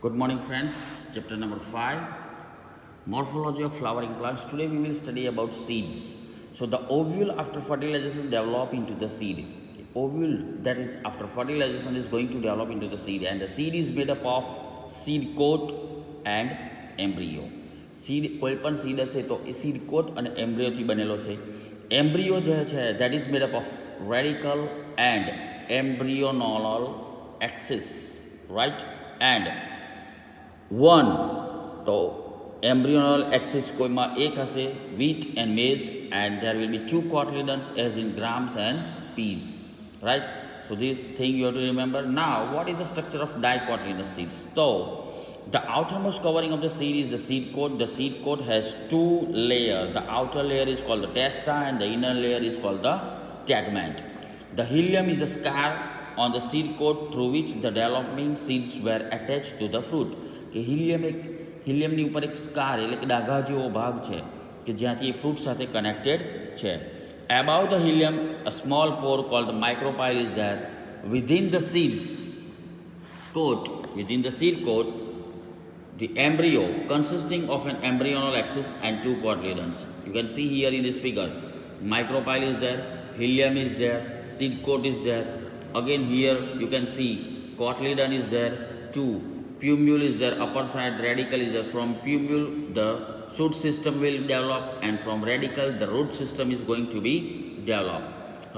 Good morning, friends. Chapter number 5, Morphology of flowering plants. Today we will study about seeds. So the ovule after fertilization develop into the seed. Okay. Ovule, that is after fertilization, is going to develop into the seed, and the seed is made up of seed coat and embryo. Seed કોઈ પણ seed હશે તો એ seed coat અને embryo થી બનેલો છે. Embryo જે છે that is made up of radical and embryonal axis, right? And one, તો embryonal axis કોઈમાં એક હશે wheat and maize, and there will be two cotyledons as in grams and peas, right? So this thing you have to remember. Now what is the structure of dicotyledonous seeds? So the outermost covering of the seed is the seed coat. The seed coat has two layers. The outer layer is called the testa and the inner layer is called the tegment. The hilum is a scar on the seed coat through which the developing seeds were attached to the fruit. કે હિલિયમની ઉપર એક scar એટલે કે ડાઘા જેવો ભાગ છે કે જ્યાંથી એ ફ્રૂટ સાથે કનેક્ટેડ છે. Above the helium, a small pore called the micropyle is there. Within the seed coat, the embryo consisting of an embryonal axis and two cotyledons. You can see here in this figure, micropyle is there, helium is there, seed coat is there. Again here you can see cotyledon is there, two. Pumule is there, upper side, radical is there. From pumule the shoot system will develop, and from radical the root system is going to be developed,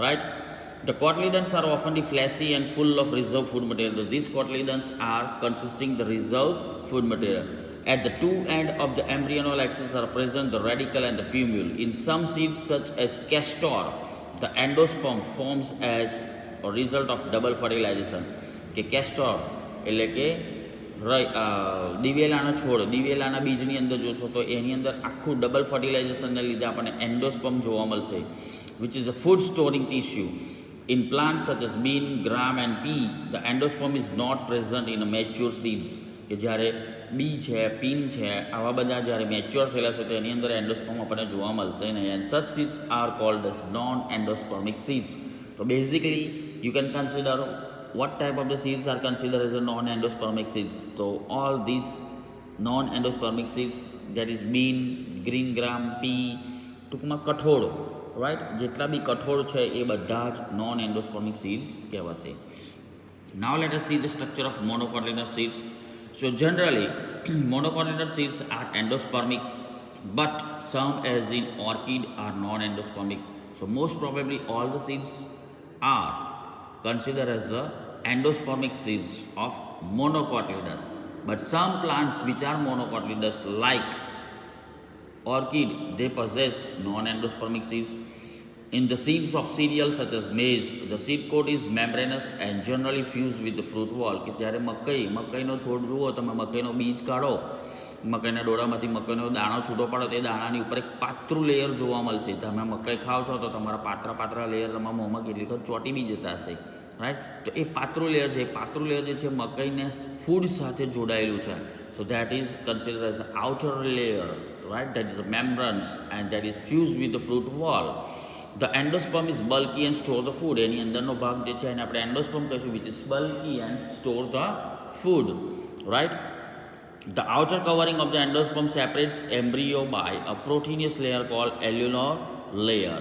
right? The cotyledons are often fleshy and full of reserve food material. These cotyledons are consisting the reserve food material. At the two ends of the embryonal axis are present the radical and the pumule. In some seeds such as castor, the endosperm forms as a result of double fertilization. કે castor એટલે કે દિવેલાનો છોડ, દિવેલાના બીજની અંદર જોશો તો એની અંદર આખું ડબલ ફર્ટિલાઇઝેશનને લીધે આપણને એન્ડોસ્પર્મ જોવા મળશે, which is a food storing tissue. In plants such as bean, gram and pea, the endosperm is not present in a mature seeds. કે જ્યારે બી છે, પીન છે, આવા બધા જ્યારે મેચ્યોર થયેલા છે તો એની અંદર એન્ડોસ્પર્મ આપણને જોવા મળશે નહીં. And such seeds are called as non-endospermic seeds. So basically you can consider what type of the seeds are considered as a non-endospermic seeds. So all these non-endospermic seeds, that is bean, green gram, pea, ટૂંકમાં કઠોળ, right? જેટલા બી કઠોળ છે એ બધા જ non-endospermic seeds કહેવાશે. Now let us see the structure of monocotyledonous seeds. So generally monocotyledonous seeds are endospermic, but some as in orchid are non-endospermic. So most probably all the seeds are considered as the endospermic seeds of monocotyledonous, but some plants which are monocotyledonous like orchid, they possess non-endospermic seeds. In the seeds of cereals such as maize, the seed coat is membranous and generally fused with the fruit wall. કે જ્યારે મકાઈનો છોડ જુઓ, તમે મકાઈનો બીજ કાઢો, મકાઈના ડોરામાંથી મકાઈનો દાણો છૂટો પાડો, તે દાણાની ઉપર એક પાતળું લેયર જોવા મળશે. તમે મકાઈ ખાઓ છો તો તમારા પાતળા લેયર તમારા મોંમાં કેટલી વખત ચોંટી બી જતા હશે, રાઈટ? તો એ પાતળું લેયર છે, પાતળું લેયર જે છે મકાઈને ફૂડ સાથે જોડાયેલું છે. So that is considered as outer layer, right? That is a membranes and that is fused with the fruit wall. The endosperm is bulky and store the food. એની અંદરનો ભાગ જે છે એને આપણે endosperm કહીશું, which is bulky and store the food, right? The outer covering of the endosperm separates embryo by a proteinous layer called alveolar layer.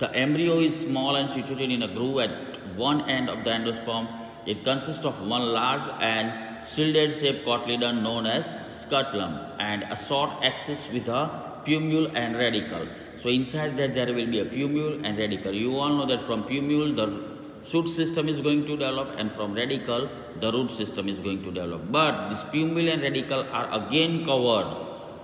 The embryo is small and situated in a groove at one end of the endosperm. It consists of one large and shielded shaped cotyledon known as scutellum and a short axis with a pumule and radicle. So inside that there will be a pumule and radicle. You all know that from pumule the shoot system is going to develop, and from radicle the root system is going to develop. But this pumule and radicle are again covered,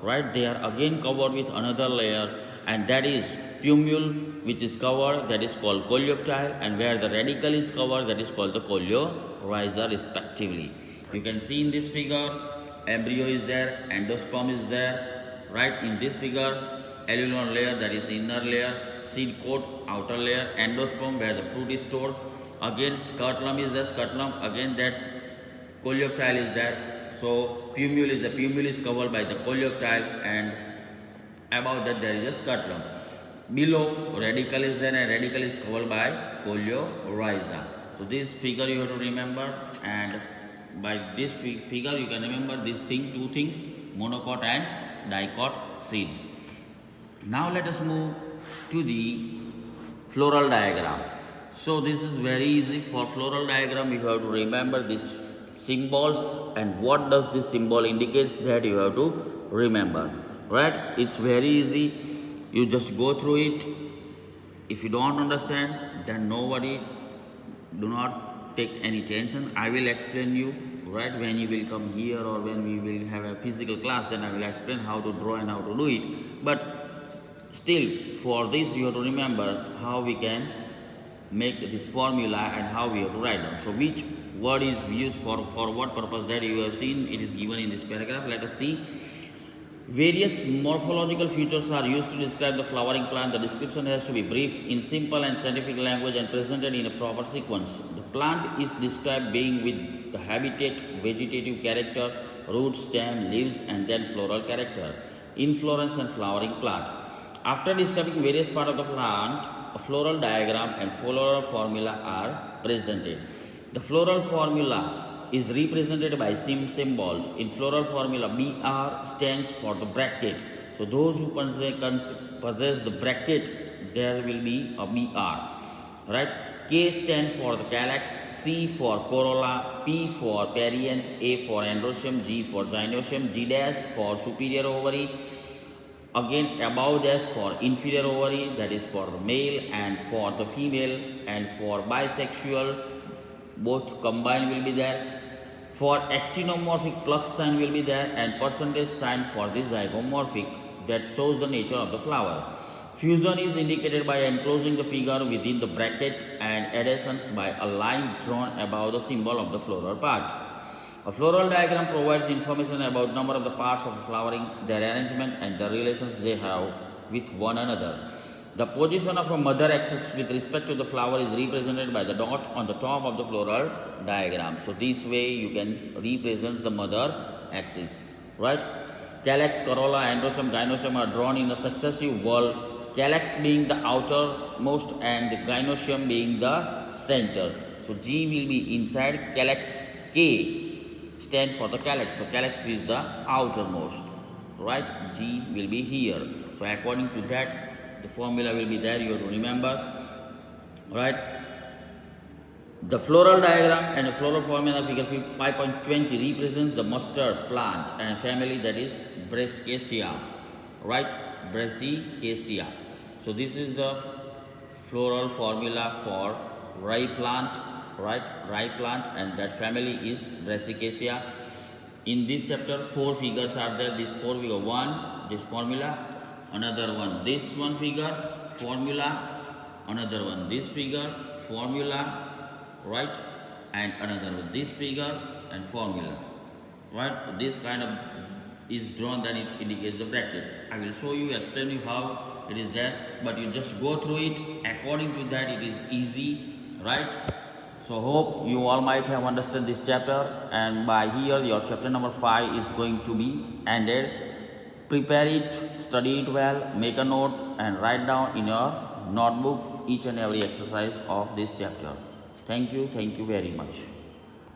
right? They are again covered with another layer, and that is pumule which is covered, that is called coleoptile, and where the radicle is covered, that is called the coleorhiza respectively. You can see in this figure, embryo is there, endosperm is there, right? In this figure, alveolar layer, that is inner layer, seed coat, outer layer, endosperm where the fruit is stored. Again scutellum is there, scutellum, again that coleoptile is there. So pumule is covered by the coleoptile, and above that there is a scutellum. Below radicle is there, and radicle is covered by coleorhiza. So this figure you have to remember, and by this figure you can remember this thing, two things, monocot and dicot seeds. Now let us move to the floral diagram. So this is very easy. For floral diagram you have to remember these symbols, and what does this symbol indicates, that you have to remember, right? It's very easy, you just go through it. If you don't understand, then do not take any tension. I will explain you, right? When you will come here or when we will have a physical class, then I will explain how to draw and how to do it. But still, for this you have to remember how we can make this formula and how we have to write down. So which word is used for what purpose, that you have seen, it is given in this paragraph. Let us see. Various morphological features are used to describe the flowering plant. The description has to be brief, in simple and scientific language, and presented in a proper sequence. The plant is described being with the habitat, vegetative character, root, stem, leaves, and then floral character. Inflorescence and flowering plant. After describing various parts of the plant, a floral diagram and floral formula are presented. The floral formula is represented by symbols. In floral formula, BR stands for the bractet. So those who possess the bractet, there will be a BR, right? K stands for the calyx, C for corolla, P for perianth, A for androecium, G for gynoecium, G dash for superior ovary. Again, above dash for inferior ovary, that is for the male, and for the female, and for bisexual, both combined will be there. For actinomorphic, plus sign will be there, and percentage sign for the zygomorphic, that shows the nature of the flower. Fusion is indicated by enclosing the figure within the bracket, and adhesions by a line drawn above the symbol of the floral part. A floral diagram provides information about number of the parts of the flowering, their arrangement, and the relations they have with one another. The position of a mother axis with respect to the flower is represented by the dot on the top of the floral diagram. So this way you can represent the mother axis, right? Calyx, corolla, androecium, gynoecium are drawn in a successive whorl, calyx being the outermost and the gynoecium being the center. So G will be inside, calyx, K stand for the calyx. So calyx is the outermost, right? G will be here. So according to that, the formula will be there, you have to remember, right? The floral diagram and the floral formula figure 5.20 represents the mustard plant and family, that is Brassicaceae, right? Brassicaceae. So this is the floral formula for rye plant, right? Rye plant, and that family is Brassicaceae. In this chapter, 4 figures are there. This 4 figure, one, this formula, another one, this one figure, formula, another one, this figure, formula, right? And another one, this figure and formula, right? This kind of is drawn, then it indicates the bracket. I will show you, explain you how it is there, but you just go through it. According to that, it is easy, right? So hope you all might have understood this chapter, and by here your chapter number 5 is going to be ended. Prepare it, study it well, make a note and write down in your notebook each and every exercise of this chapter. Thank you very much.